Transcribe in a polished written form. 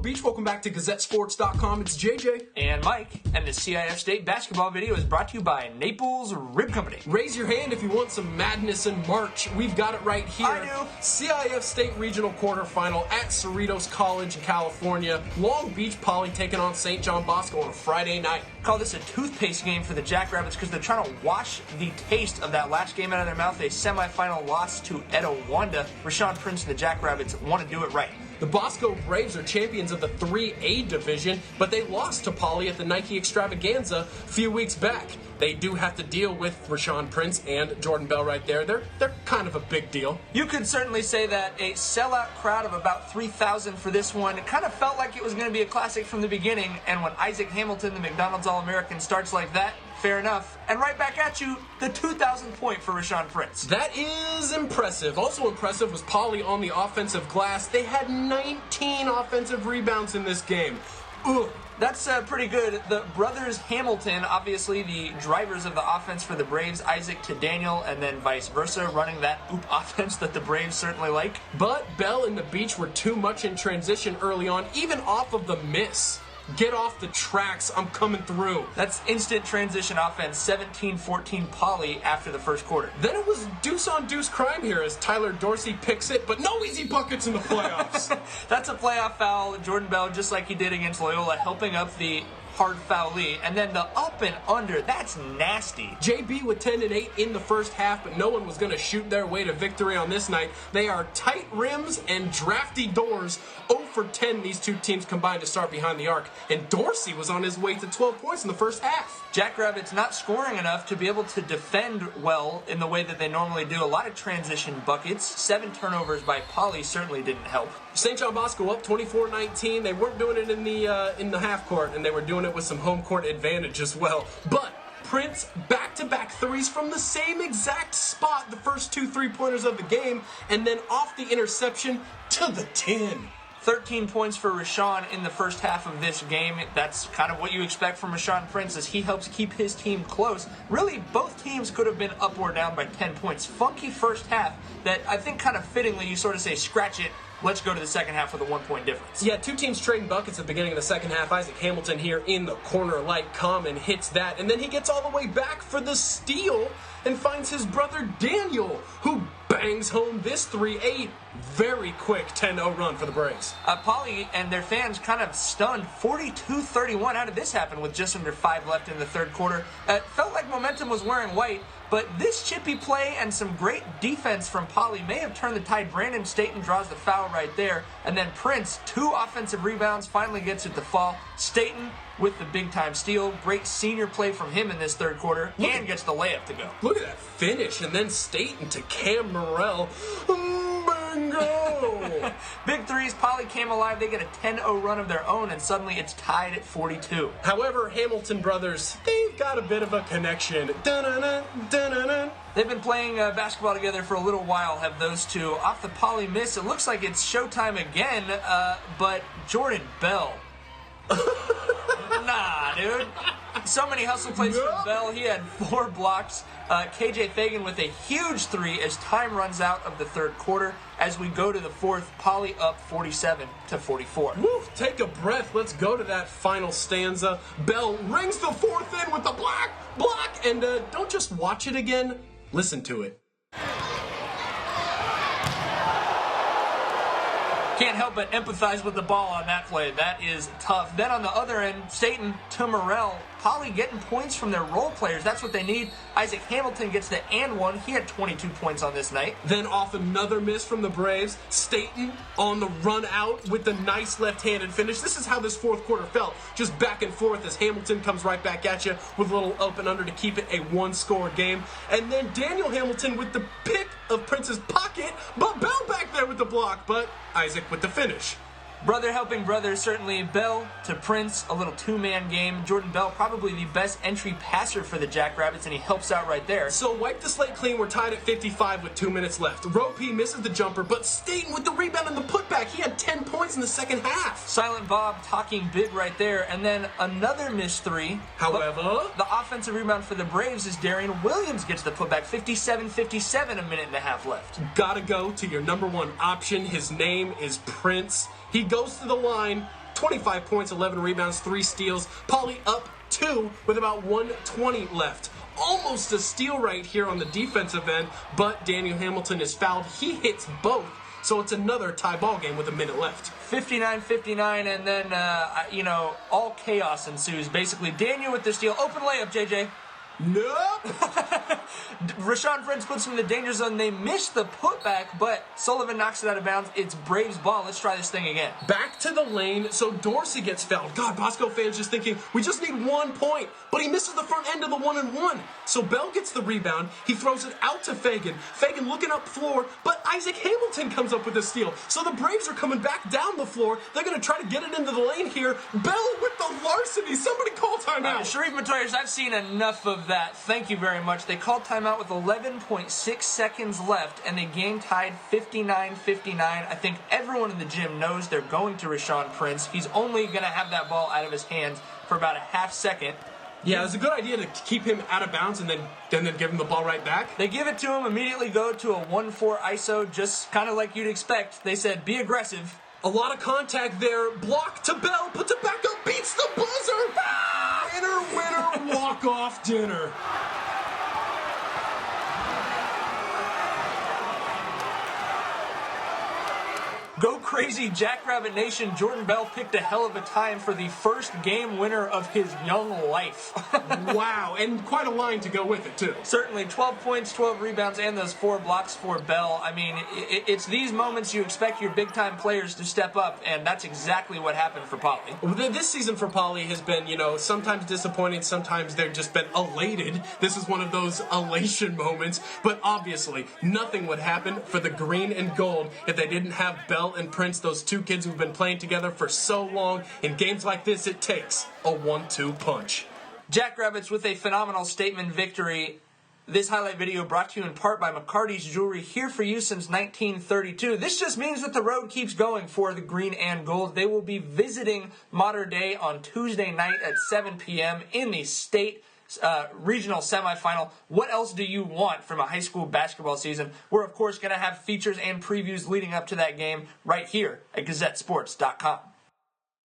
Beach. Welcome back to GazetteSports.com. It's JJ. And Mike. And the CIF State basketball video is brought to you by Naples Rib Company. Raise your hand if you want some madness in March. We've got it right here. I do. CIF State Regional Quarterfinal at Cerritos College in California. Long Beach Poly taking on St. John Bosco on a Friday night. Call this a toothpaste game for the Jackrabbits because they're trying to wash the taste of that last game out of their mouth. A semifinal loss to Etiwanda. Rashawn Prince and the Jackrabbits want to do it right. The Bosco Braves are champions of the 3A division, but they lost to Poly at the Nike Extravaganza a few weeks back. They do have to deal with Rashawn Prince and Jordan Bell right there. They're kind of a big deal. You could certainly say that a sellout crowd of about 3,000 for this one. It kind of felt like it was going to be a classic from the beginning, and when Isaac Hamilton, the McDonald's All-American, starts like that, fair enough. And right back at you, the 2,000th point for Rashawn Prince. That is impressive. Also impressive was Poly on the offensive glass. They had 19 offensive rebounds in this game. Ugh. That's pretty good. The brothers Hamilton, obviously the drivers of the offense for the Braves, Isaac to Daniel, and then vice versa, running that oop offense that the Braves certainly like. But Bell and the Beach were too much in transition early on, even off of the miss. Get off the tracks, I'm coming through. That's instant transition offense, 17-14 Poly after the first quarter. Then it was deuce-on-deuce crime here as Tyler Dorsey picks it, but no easy buckets in the playoffs. That's a playoff foul. Jordan Bell, just like he did against Loyola, helping up the hard foulee. And then the up and under, that's nasty. JB with 10 and 8 in the first half, but no one was going to shoot their way to victory on this night. They are tight rims and drafty doors. 0 for 10, these two teams combined to start behind the arc. And Dorsey was on his way to 12 points in the first half. Jackrabbits not scoring enough to be able to defend well in the way that they normally do. A lot of transition buckets. 7 turnovers by Poly certainly didn't help. St. John Bosco up 24-19. They weren't doing it in the half court, and they were doing it with some home court advantage as well. But Prince back-to-back threes from the same exact spot, the first 2 3-pointers of the game, and then off the interception to the 10. 13 points for Rashawn in the first half of this game. That's kind of what you expect from Rashawn Prince as he helps keep his team close. Really, both teams could have been up or down by 10 points. Funky first half that I think kind of fittingly you sort of say, scratch it. Let's go to the second half with a 1-point difference. Yeah, two teams trading buckets at the beginning of the second half. Isaac Hamilton here in the corner like common hits that, and then he gets all the way back for the steal and finds his brother Daniel, who bangs home this 3-8. Very quick 10-0 run for the Braves. Poly and their fans kind of stunned. 42-31. How did this happen with just under 5 left in the third quarter? It felt like momentum was wearing white, but this chippy play and some great defense from Poly may have turned the tide. Brandon Staten draws the foul right there, and then Prince, 2 offensive rebounds, finally gets it to fall. Staten with the big-time steal. Great senior play from him in this third quarter, and gets the layup to go. Look at that finish, and then Staten to Cam Morrell. Bingo! Big threes, Poly came alive. They get a 10-0 run of their own, and suddenly it's tied at 42. However, Hamilton brothers, they've got a bit of a connection. Dun-dun-dun, dun-dun-dun. They've been playing basketball together for a little while, have those two. Off the Poly miss, it looks like it's showtime again, but Jordan Bell. Nah, dude. So many hustle plays from Bell. He had 4 blocks. KJ Fagan with a huge 3 as time runs out of the third quarter. As we go to the fourth, Poly up 47-44. Woo, take a breath. Let's go to that final stanza. Bell rings the fourth in with the block, and don't just watch it again. Listen to it. Can't help but empathize with the ball on that play. That is tough. Then on the other end, Staten to Morrell. Poly getting points from their role players. That's what they need. Isaac Hamilton gets the and one. He had 22 points on this night. Then off another miss from the Braves. Staten on the run out with the nice left-handed finish. This is how this fourth quarter felt. Just back and forth as Hamilton comes right back at you with a little up and under to keep it a 1-score game. And then Daniel Hamilton with the pick of Prince's pocket, but Bell back there with the block, but Isaac with the finish. Brother helping brother, certainly. Bell to Prince, a little 2-man game. Jordan Bell, probably the best entry passer for the Jackrabbits, and he helps out right there. So wipe the slate clean. We're tied at 55 with 2 minutes left. Ropey misses the jumper, but Staten with the rebound and the putback. He had 10 points in the second half. Silent Bob talking big right there, and then another missed 3. However, the offensive rebound for the Braves is Darian Williams gets the putback. 57-57, a minute and a half left. Gotta go to your number 1 option. His name is Prince. He goes to the line, 25 points, 11 rebounds, 3 steals. Poly up 2 with about 1:20 left. Almost a steal right here on the defensive end, but Daniel Hamilton is fouled. He hits both, so it's another tie ball game with a minute left. 59-59, and then, all chaos ensues. Basically, Daniel with the steal. Open layup, JJ. Nope. Rashawn Prince puts him in the danger zone. They miss the putback, but Sullivan knocks it out of bounds. It's Braves ball. Let's try this thing again. Back to the lane, so Dorsey gets fouled. God, Bosco fans just thinking, we just need 1 point. But he misses the front end of the 1-and-1. So Bell gets the rebound. He throws it out to Fagan. Fagan looking up floor, but Isaac Hamilton comes up with the steal. So the Braves are coming back down the floor. They're going to try to get it into the lane here. Bell with the larceny. Somebody call timeout. Sharif Matoyers, I've seen enough of that. Thank you very much. They called timeout with 11.6 seconds left, and the game tied 59-59. I think everyone in the gym knows they're going to Rashawn Prince. He's only going to have that ball out of his hands for about a half second. Yeah, it's a good idea to keep him out of bounds and then give him the ball right back. They give it to him, immediately go to a 1-4 ISO, just kind of like you'd expect. They said, be aggressive. A lot of contact there. Block to Bell. Puts it back up. Beats the buzzer. Ah! Winner, walk-off dinner. Go crazy, Jackrabbit Nation. Jordan Bell picked a hell of a time for the first game winner of his young life. Wow, and quite a line to go with it, too. Certainly, 12 points, 12 rebounds, and those 4 blocks for Bell. I mean, it's these moments you expect your big-time players to step up, and that's exactly what happened for Poly. This season for Poly has been, sometimes disappointing, sometimes they've just been elated. This is one of those elation moments, but obviously, nothing would happen for the green and gold if they didn't have Bell and Prince, those 2 kids who've been playing together for so long. In games like this, it takes a 1-2 punch. Jackrabbits with a phenomenal statement victory. This highlight video brought to you in part by McCarty's Jewelry, here for you since 1932. This just means that the road keeps going for the green and gold. They will be visiting Mater Dei on Tuesday night at 7 p.m. in the state regional semifinal. What else do you want from a high school basketball season? We're, of course, going to have features and previews leading up to that game right here at GazetteSports.com.